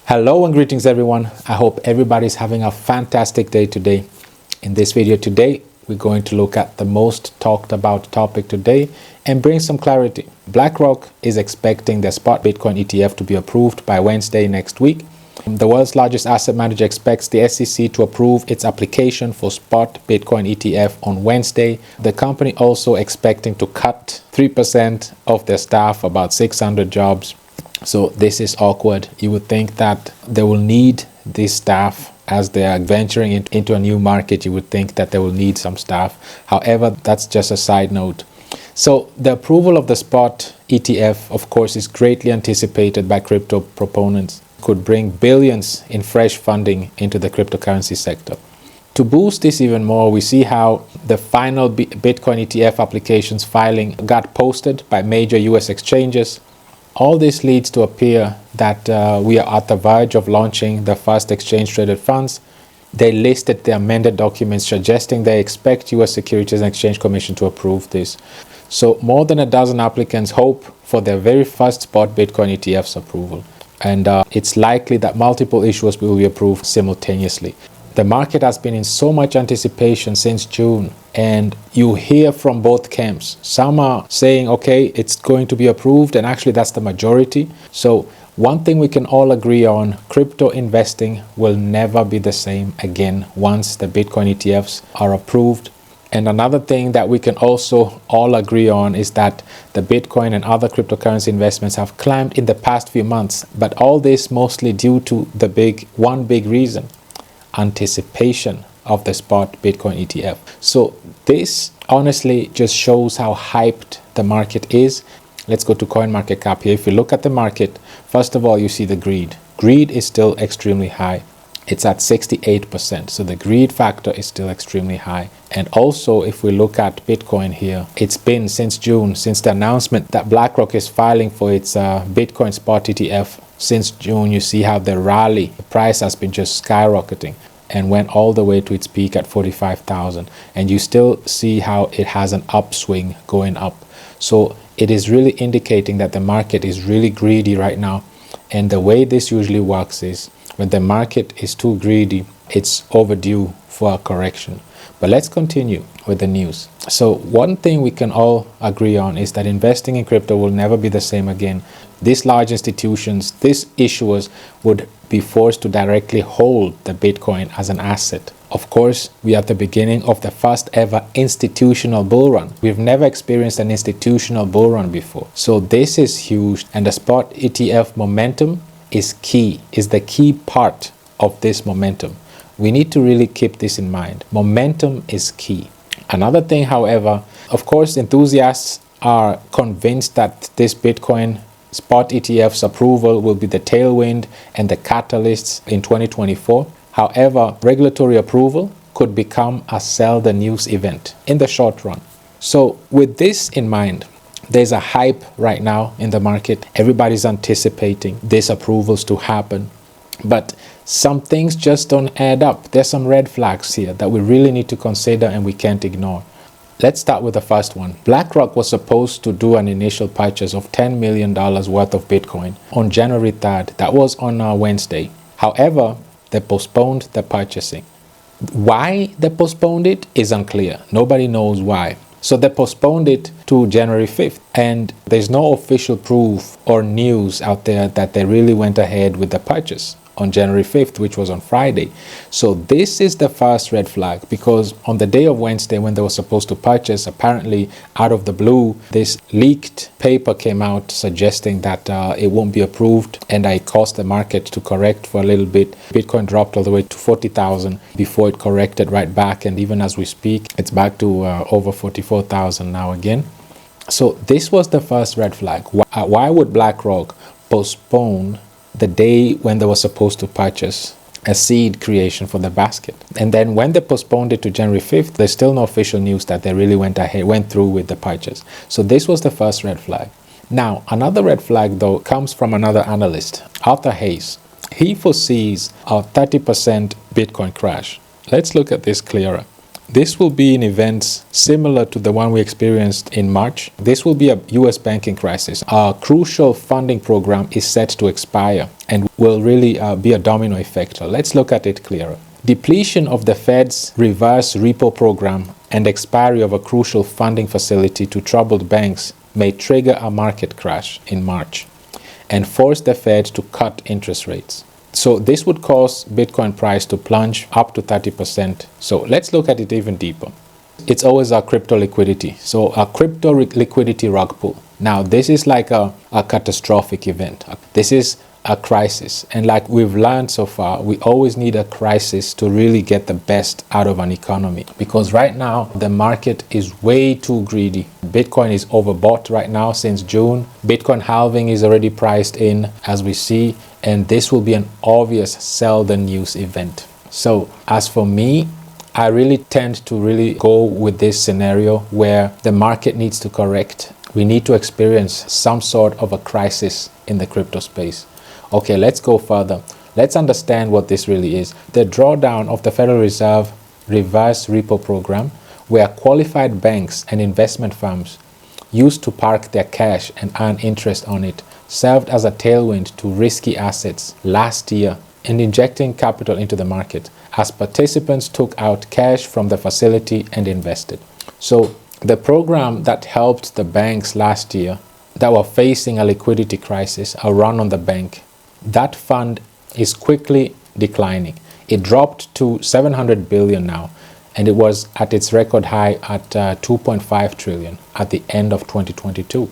Hello and greetings everyone. I hope everybody's having a fantastic day today. In this video today, we're going to look at the most talked about topic today and bring some clarity. BlackRock is expecting their spot Bitcoin ETF to be approved by Wednesday next week. The world's largest asset manager expects the SEC to approve its application for spot Bitcoin ETF on Wednesday. The company also expecting to cut 3% of their staff, about 600 jobs. So this is awkward. You would think that they will need this staff as they are venturing into a new market. You would think that they will need some staff. However, that's just a side note. So the approval of the spot ETF, of course, is greatly anticipated by crypto proponents. Could bring billions in fresh funding into the cryptocurrency sector. To boost this even more, we see how the final Bitcoin ETF applications filing got posted by major US exchanges. All this leads to appear that we are at the verge of launching the first exchange-traded funds. They listed the amended documents suggesting they expect US Securities and Exchange Commission to approve this. So more than a dozen applicants hope for their very first spot Bitcoin ETF's approval. And it's likely that multiple issuers will be approved simultaneously. The market has been in so much anticipation since June, and you hear from both camps. Some are saying, okay, it's going to be approved, and actually that's the majority. So one thing we can all agree on, crypto investing will never be the same again once the Bitcoin ETFs are approved. And another thing that we can also all agree on is that the Bitcoin and other cryptocurrency investments have climbed in the past few months, but all this mostly due to the one big reason: anticipation of the spot Bitcoin ETF. So this honestly just shows how hyped the market is. Let's go to CoinMarketCap here. If you look at the market, first of all, you see the greed. Greed is still extremely high. It's at 68%. So the greed factor is still extremely high. And also, if we look at Bitcoin here, it's been since June, since the announcement that BlackRock is filing for its Bitcoin spot ETF. Since June, you see how the rally, the price has been just skyrocketing and went all the way to its peak at 45,000. And you still see how it has an upswing going up. So it is really indicating that the market is really greedy right now. And the way this usually works is when the market is too greedy, it's overdue for a correction. But let's continue with the news. So one thing we can all agree on is that investing in crypto will never be the same again. These large institutions, these issuers would be forced to directly hold the Bitcoin as an asset. Of course, we are at the beginning of the first ever institutional bull run. We've never experienced an institutional bull run before. So this is huge, and the spot ETF momentum is key, is the key part of this momentum. We need to really keep this in mind. Momentum is key. Another thing, however, of course, enthusiasts are convinced that this Bitcoin spot ETF's approval will be the tailwind and the catalysts in 2024. However, regulatory approval could become a sell the news event in the short run. So with this in mind, there's a hype right now in the market. Everybody's anticipating these approvals to happen. But some things just don't add up. There's some red flags here that we really need to consider and we can't ignore. Let's start with the first one. BlackRock was supposed to do an initial purchase of $10 million worth of Bitcoin on January 3rd. That was on Wednesday. However, they postponed the purchasing. Why they postponed it is unclear. Nobody knows why. So they postponed it to January 5th. And there's no official proof or news out there that they really went ahead with the purchase on January 5th, which was on Friday. So this is the first red flag, because on the day of Wednesday when they were supposed to purchase, apparently out of the blue, this leaked paper came out suggesting that it won't be approved, and it caused the market to correct for a little bit. Bitcoin dropped all the way to 40,000 before it corrected right back, and even as we speak, it's back to over 44,000 now again. So this was the first red flag. Why would BlackRock postpone the day when they were supposed to purchase a seed creation for the basket? And then when they postponed it to January 5th, there's still no official news that they really went through with the purchase. So this was the first red flag. Now, another red flag though comes from another analyst, Arthur Hayes. He foresees a 30% Bitcoin crash. Let's look at this clearer. This will be an event similar to the one we experienced in March. This will be a US banking crisis. Our crucial funding program is set to expire and will really be a domino effect. So let's look at it clearer. Depletion of the Fed's reverse repo program and expiry of a crucial funding facility to troubled banks may trigger a market crash in March and force the Fed to cut interest rates. So this would cause Bitcoin price to plunge up to 30%. So let's look at it even deeper. It's always our crypto liquidity. So a crypto liquidity rug pull. Now this is like a catastrophic event. This is a crisis. And like we've learned so far, we always need a crisis to really get the best out of an economy. Because right now, the market is way too greedy. Bitcoin is overbought right now since June. Bitcoin halving is already priced in, as we see. And this will be an obvious sell the news event. So as for me, I really tend to really go with this scenario where the market needs to correct. We need to experience some sort of a crisis in the crypto space. Okay, let's go further. Let's understand what this really is. The drawdown of the Federal Reserve reverse repo program, where qualified banks and investment firms used to park their cash and earn interest on it, served as a tailwind to risky assets last year and injecting capital into the market as participants took out cash from the facility and invested. So the program that helped the banks last year that were facing a liquidity crisis, a run on the bank, that fund is quickly declining. It dropped to 700 billion now, and it was at its record high at 2.5 trillion at the end of 2022.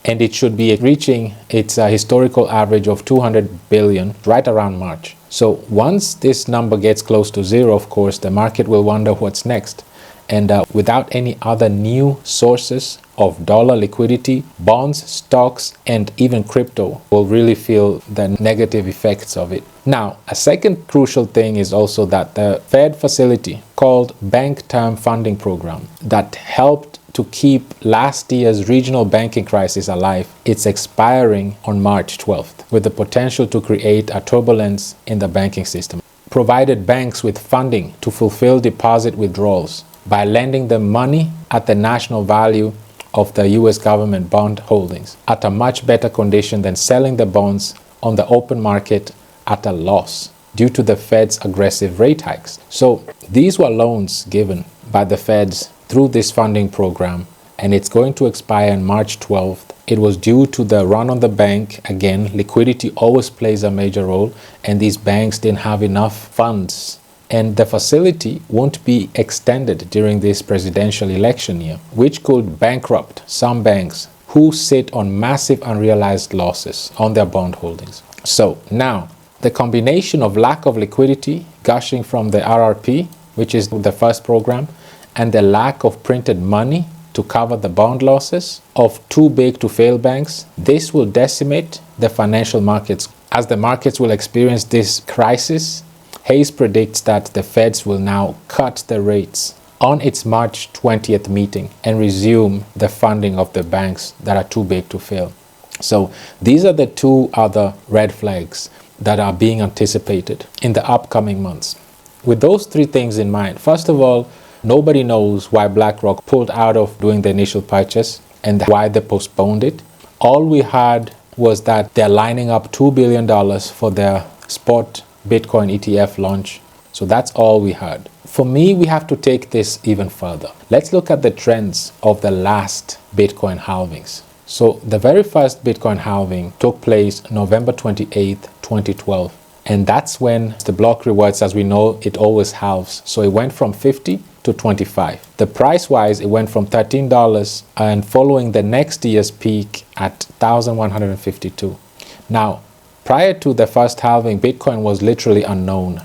And it should be reaching its historical average of 200 billion right around March. So once this number gets close to zero, of course, the market will wonder what's next. And without any other new sources of dollar liquidity, bonds, stocks, and even crypto will really feel the negative effects of it. Now, a second crucial thing is also that the Fed facility called Bank Term Funding Program that helped to keep last year's regional banking crisis alive, it's expiring on March 12th with the potential to create a turbulence in the banking system. Provided banks with funding to fulfill deposit withdrawals by lending them money at the national value of the US government bond holdings at a much better condition than selling the bonds on the open market at a loss due to the Fed's aggressive rate hikes. So these were loans given by the Feds through this funding program, and it's going to expire on March 12th. It was due to the run on the bank. Again, liquidity always plays a major role, and these banks didn't have enough funds. And the facility won't be extended during this presidential election year, which could bankrupt some banks who sit on massive unrealized losses on their bond holdings. So now, the combination of lack of liquidity gushing from the RRP, which is the first program, and the lack of printed money to cover the bond losses of too big to fail banks, this will decimate the financial markets. As the markets will experience this crisis, Hayes predicts that the Feds will now cut the rates on its March 20th meeting and resume the funding of the banks that are too big to fail. So these are the two other red flags that are being anticipated in the upcoming months. With those three things in mind, first of all, nobody knows why BlackRock pulled out of doing the initial purchase and why they postponed it. All we heard was that they're lining up $2 billion for their spot Bitcoin ETF launch. So that's all we heard. For me, we have to take this even further. Let's look at the trends of the last Bitcoin halvings. So the very first Bitcoin halving took place November 28th, 2012. And that's when the block rewards, as we know, it always halves. So it went from 50 to 25. The price-wise, it went from $13 and following the next year's peak at 1,152. Now, prior to the first halving, Bitcoin was literally unknown.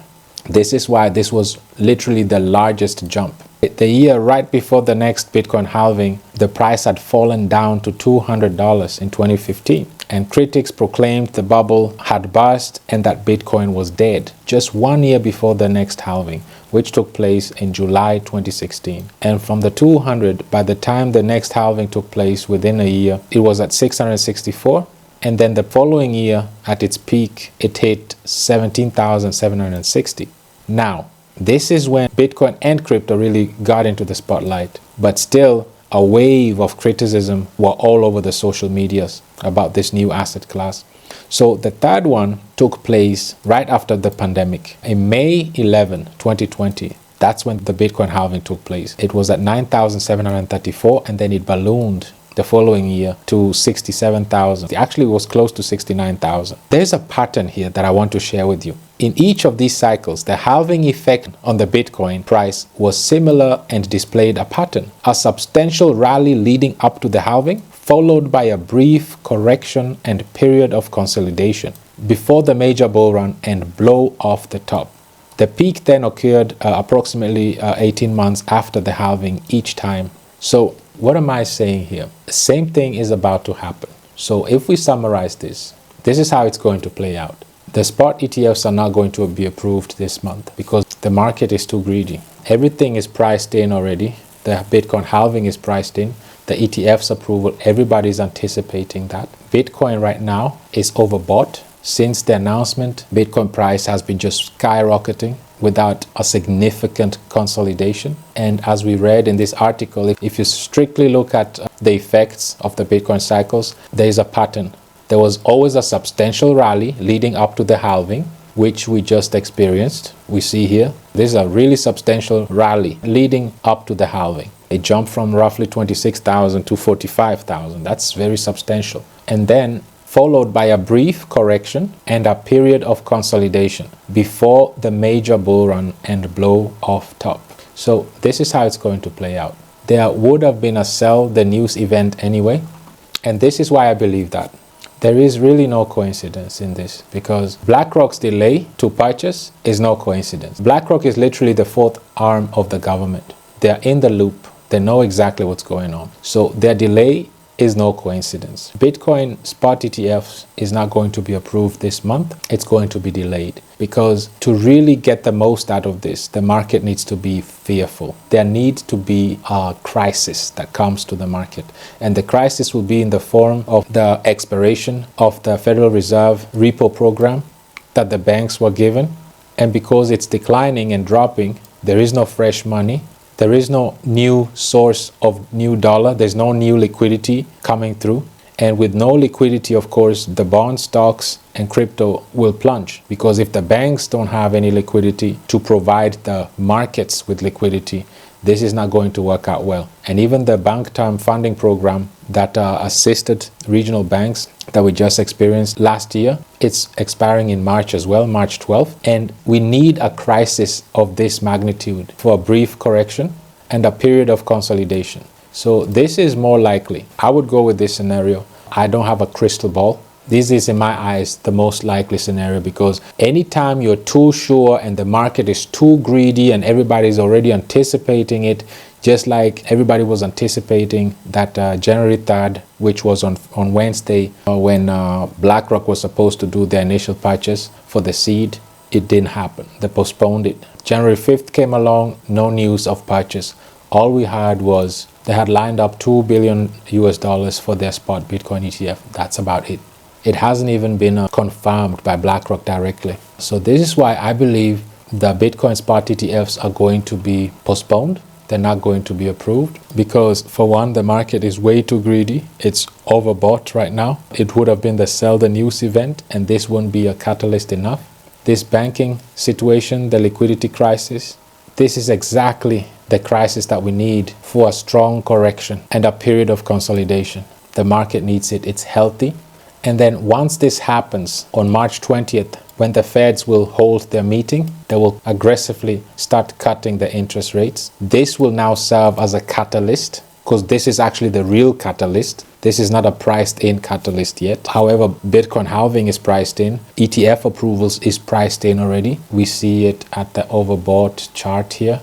This is why this was literally the largest jump. The year right before the next Bitcoin halving, the price had fallen down to $200 in 2015. And critics proclaimed the bubble had burst and that Bitcoin was dead just 1 year before the next halving, which took place in July 2016. And from the 200, by the time the next halving took place within a year, it was at 664. And then the following year, at its peak, it hit 17,760. Now, This is when Bitcoin and crypto really got into the spotlight. But still, a wave of criticism were all over the social medias about this new asset class. So the third one took place right after the pandemic. In May 11, 2020, that's when the Bitcoin halving took place. It was at 9,734 and then it ballooned the following year to 67,000. It actually was close to 69,000. There's a pattern here that I want to share with you. In each of these cycles, the halving effect on the Bitcoin price was similar and displayed a pattern. A substantial rally leading up to the halving, followed by a brief correction and period of consolidation before the major bull run and blow off the top. The peak then occurred approximately 18 months after the halving each time. So what am I saying here? The same thing is about to happen. So if we summarize this is how it's going to play out. The spot ETFs are not going to be approved this month because the market is too greedy. Everything is priced in already. The Bitcoin halving is priced in. The ETF's approval, everybody's anticipating that. Bitcoin right now is overbought. Since the announcement, Bitcoin price has been just skyrocketing without a significant consolidation. And as we read in this article, if you strictly look at the effects of the Bitcoin cycles, there is a pattern. There was always a substantial rally leading up to the halving, which we just experienced. We see here, this is a really substantial rally leading up to the halving. It jumped from roughly 26,000 to 45,000. That's very substantial. And then followed by a brief correction and a period of consolidation before the major bull run and blow off top. So this is how it's going to play out. There would have been a sell the news event anyway, and this is why I believe that. There is really no coincidence in this because BlackRock's delay to purchase is no coincidence. BlackRock is literally the fourth arm of the government. They're in the loop. They know exactly what's going on. So their delay is no coincidence. Bitcoin spot ETFs is not going to be approved this month. It's going to be delayed because to really get the most out of this, the market needs to be fearful. There needs to be a crisis that comes to the market. And the crisis will be in the form of the expiration of the Federal Reserve repo program that the banks were given. And because it's declining and dropping, there is no fresh money. There is no new source of new dollar. There's no new liquidity coming through. And with no liquidity, of course, the bond stocks and crypto will plunge. Because if the banks don't have any liquidity to provide the markets with liquidity, this is not going to work out well. And even the bank term funding program that assisted regional banks that we just experienced last year, it's expiring in March as well, March 12th. And we need a crisis of this magnitude for a brief correction and a period of consolidation. So this is more likely. I would go with this scenario. I don't have a crystal ball. This is, in my eyes, the most likely scenario because anytime you're too sure and the market is too greedy and everybody's already anticipating it, just like everybody was anticipating that January 3rd, which was on Wednesday, when BlackRock was supposed to do their initial purchase for the seed, it didn't happen. They postponed it. January 5th came along, no news of purchase. All we had was they had lined up $2 billion for their spot Bitcoin ETF. That's about it. It hasn't even been confirmed by BlackRock directly. So this is why I believe the Bitcoin spot ETFs are going to be postponed. They're not going to be approved because, for one, the market is way too greedy. It's overbought right now. It would have been the sell the news event, and this wouldn't be a catalyst enough. This banking situation, the liquidity crisis, this is exactly the crisis that we need for a strong correction and a period of consolidation. The market needs it. It's healthy. And then once this happens on March 20th, when the Feds will hold their meeting, they will aggressively start cutting the interest rates. This will now serve as a catalyst because this is actually the real catalyst. This is not a priced in catalyst yet. However, Bitcoin halving is priced in. ETF approvals is priced in already. We see it at the overbought chart here.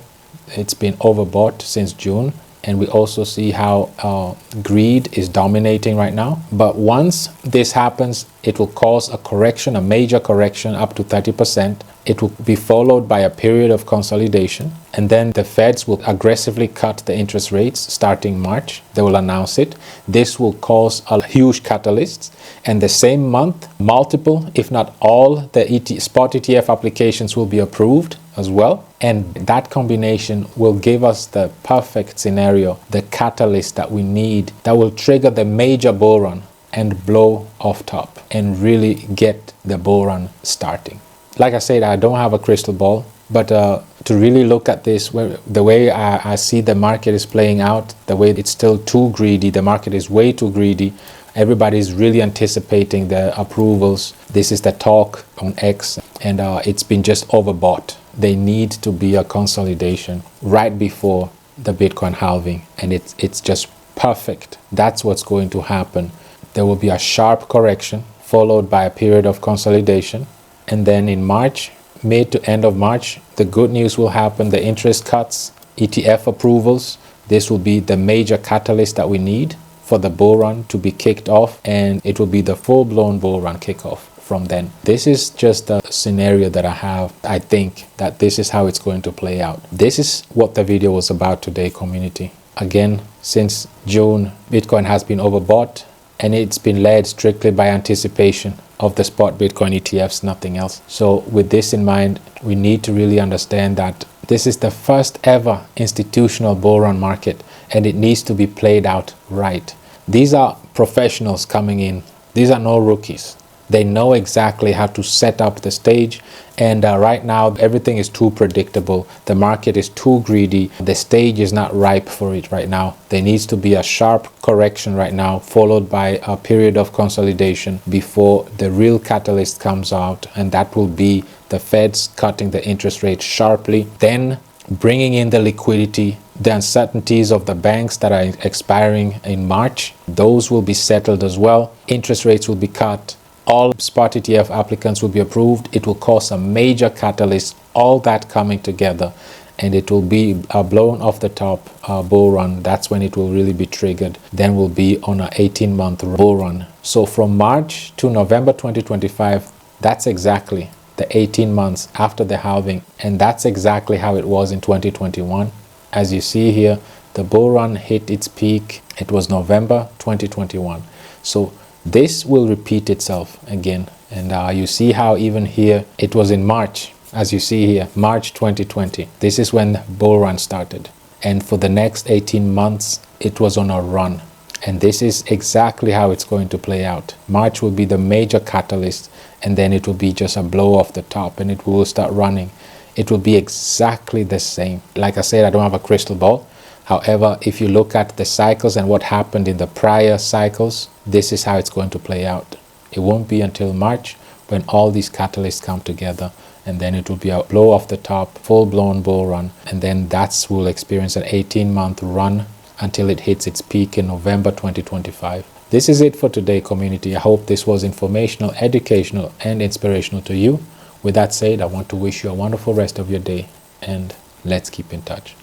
It's been overbought since June. And we also see how greed is dominating right now. But once this happens, it will cause a correction, a major correction up to 30%. It will be followed by a period of consolidation. And then the Feds will aggressively cut the interest rates starting March. They will announce it. This will cause a huge catalyst. And the same month, multiple, if not all, the spot ETF applications will be approved as well. And that combination will give us the perfect scenario, the catalyst that we need that will trigger the major bull run and blow off top and really get the bull run starting. Like I said, I don't have a crystal ball, but to really look at this, the way I see the market is playing out, the way it's still too greedy, the market is way too greedy. Everybody's really anticipating the approvals. This is the talk on X, and it's been just overbought. They need to be a consolidation right before the Bitcoin halving, and it's just perfect. That's what's going to happen. There will be a sharp correction followed by a period of consolidation, and then in March, mid to end of March, the good news will happen. The interest cuts, ETF approvals, this will be the major catalyst that we need for the bull run to be kicked off, and it will be the full-blown bull run kickoff from then. This is just a scenario that I have. I think that this is how it's going to play out. This is what the video was about today, community. Again, since June, Bitcoin has been overbought, and it's been led strictly by anticipation of the spot Bitcoin ETFs, nothing else. So with this in mind, we need to really understand that this is the first ever institutional bull run market, and it needs to be played out right. These are professionals coming in. These are no rookies. They know exactly how to set up the stage, and right now everything is too predictable. The market is too greedy. The stage is not ripe for it right now. There needs to be a sharp correction right now, followed by a period of consolidation before the real catalyst comes out, and that will be the Feds cutting the interest rate sharply, then bringing in the liquidity. The uncertainties of the banks that are expiring in March, those will be settled as well. Interest rates will be cut. All spot ETF applicants will be approved. It will cause a major catalyst, all that coming together, and it will be a blown off the top bull run. That's when it will really be triggered. Then we'll be on an 18-month bull run. So from March to November 2025, that's exactly the 18 months after the halving, and that's exactly how it was in 2021. As you see here, the bull run hit its peak. It was November 2021. So this will repeat itself again. And you see how even here, it was in March, as you see here, March 2020. This is when the bull run started. And for the next 18 months, it was on a run. And this is exactly how it's going to play out. March will be the major catalyst, and then it will be just a blow off the top, and it will start running. It will be exactly the same. Like I said, I don't have a crystal ball. However, if you look at the cycles and what happened in the prior cycles, this is how it's going to play out. It won't be until March when all these catalysts come together, and then it will be a blow off the top, full-blown bull run, and then we'll experience an 18-month run until it hits its peak in November 2025. This is it for today, community. I hope this was informational, educational, and inspirational to you. With that said, I want to wish you a wonderful rest of your day, and let's keep in touch.